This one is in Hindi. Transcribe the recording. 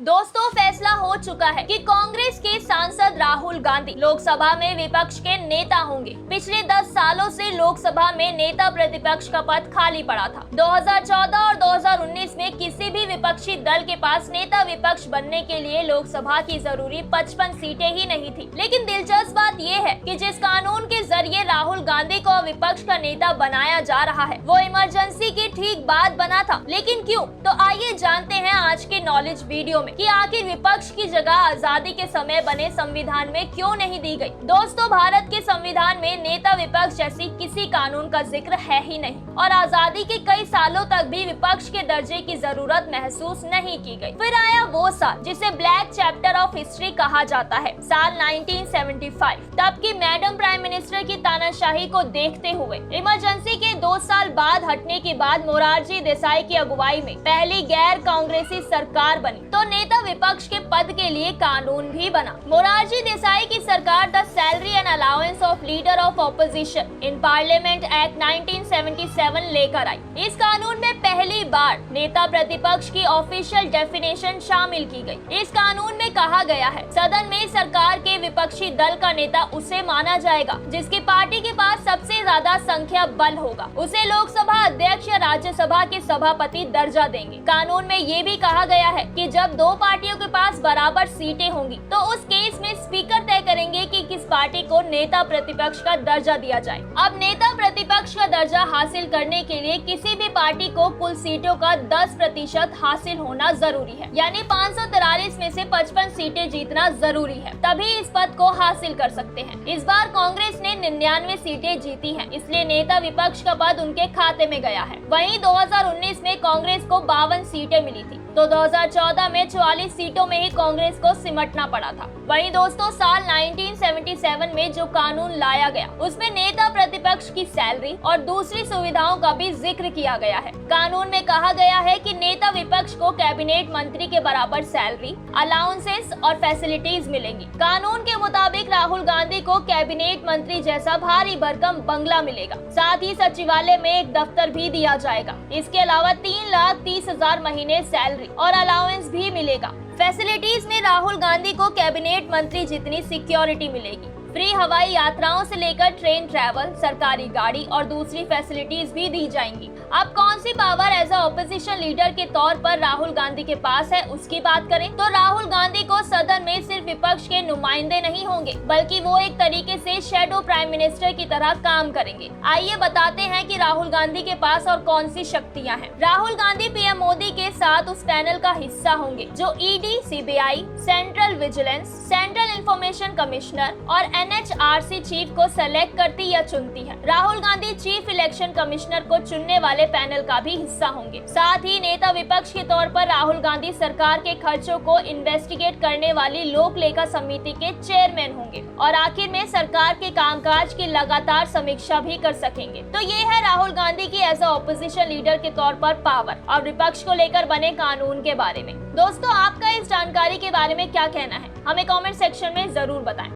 दोस्तों, फैसला हो चुका है कि कांग्रेस के सांसद राहुल गांधी लोकसभा में विपक्ष के नेता होंगे। पिछले 10 सालों से लोकसभा में नेता प्रतिपक्ष का पद खाली पड़ा था। 2014 और 2019 में किसी भी विपक्षी दल के पास नेता विपक्ष बनने के लिए लोकसभा की जरूरी 55 सीटें ही नहीं थी। लेकिन दिलचस्प बात यह है कि जिस कानून के जरिए राहुल गांधी को विपक्ष का नेता बनाया जा रहा है, वो इमरजेंसी की ठीक बाद बना था। लेकिन क्यों? तो आइए जानते हैं आज के नॉलेज वीडियो में कि आखिर विपक्ष की जगह आजादी के समय बने संविधान में क्यों नहीं दी गई। दोस्तों, भारत के संविधान में नेता विपक्ष जैसी किसी कानून का जिक्र है ही नहीं और आजादी के कई सालों तक भी विपक्ष के दर्जे की जरूरत महसूस नहीं की गई। फिर आया वो साल जिसे ब्लैक चैप्टर ऑफ हिस्ट्री कहा जाता है, साल 1975। तब की मैडम प्राइम मिनिस्टर की तानाशाही को देखते हुए इमरजेंसी के 2 साल बाद हटने के बाद मोरारजी देसाई की अगुवाई में पहली गैर कांग्रेसी सरकार बनी तो नेता विपक्ष के पद के लिए कानून भी बना। मोरारजी देसाई की सरकार the salary and allowance of leader of opposition in parliament act 1977 लेकर आई। इस कानून में पहली बार नेता प्रतिपक्ष की ऑफिशियल डेफिनेशन शामिल की गई। इस कानून में कहा गया है, सदन में सरकार के विपक्षी दल का नेता उसे माना जाएगा जिसकी पार्टी के पास सबसे ज्यादा संख्या बल होगा। उसे लोकसभा अध्यक्ष या राज्यसभा के सभापति दर्जा देंगे। कानून में ये भी कहा गया है कि जब 2 पार्टियों के पास बराबर सीटें होंगी तो उस केस में स्पीकर तय करेंगे कि किस पार्टी को नेता प्रतिपक्ष का दर्जा दिया जाए। अब नेता प्रतिपक्ष का दर्जा हासिल करने के लिए किसी भी पार्टी को कुल सीटों का 10% हासिल होना जरूरी है, यानी 543 में से 55 सीटें जीतना जरूरी है, तभी इस पद को हासिल कर सकते हैं। इस बार कांग्रेस ने 99 सीटें जीती हैं, इसलिए नेता विपक्ष का पद उनके खाते में गया है। वहीं 2019 में कांग्रेस को 52 सीटें मिली थी तो 2014 में 44 सीटों में ही कांग्रेस को सिमटना पड़ा था। वहीं दोस्तों, साल 1977 में जो कानून लाया गया उसमें नेता प्रतिपक्ष की सैलरी और दूसरी सुविधाओं का भी जिक्र किया गया है। कानून में कहा गया है कि नेता विपक्ष को कैबिनेट मंत्री के बराबर सैलरी, अलाउंसेस और फैसिलिटीज मिलेंगी। कानून के मुताबिक राहुल गांधी को कैबिनेट मंत्री जैसा भारी भरकम बंगला मिलेगा, साथ ही सचिवालय में एक दफ्तर भी दिया जाएगा। इसके अलावा 3,30,000 महीने सैलरी और अलाउंस भी मिलेगा। फैसिलिटीज में राहुल गांधी को कैबिनेट मंत्री जितनी सिक्योरिटी मिलेगी। फ्री हवाई यात्राओं से लेकर ट्रेन ट्रैवल, सरकारी गाड़ी और दूसरी फैसिलिटीज भी दी जाएंगी। अब कौन सी power as a opposition leader के तौर पर राहुल गांधी के पास है, उसकी बात करें तो राहुल गांधी को सदन में सिर्फ विपक्ष के नुमाइंदे नहीं होंगे, बल्कि वो एक तरीके से शैडो प्राइम मिनिस्टर की तरह काम करेंगे। आइए बताते हैं कि राहुल गांधी के पास और कौन सी शक्तियाँ हैं। राहुल गांधी पीएम मोदी के साथ उस पैनल का हिस्सा होंगे जो ED, CBI, central vigilance, central information commissioner और NHRC चीफ को सेलेक्ट करती या चुनती है। Rahul Gandhi chief election commissioner को चुनने वाले पैनल का भी हिस्सा होंगे। साथ ही नेता विपक्ष के तौर पर राहुल गांधी सरकार के खर्चों को इन्वेस्टिगेट करने वाली लोक लेखा समिति के चेयरमैन होंगे और आखिर में सरकार के कामकाज की लगातार समीक्षा भी कर सकेंगे। तो ये है राहुल गांधी की एज अ ऑपोजिशन लीडर के तौर पर पावर और विपक्ष को लेकर बने कानून के बारे में। दोस्तों, आपका इस जानकारी के बारे में क्या कहना है, हमें कमेंट सेक्शन में जरूर बताएं।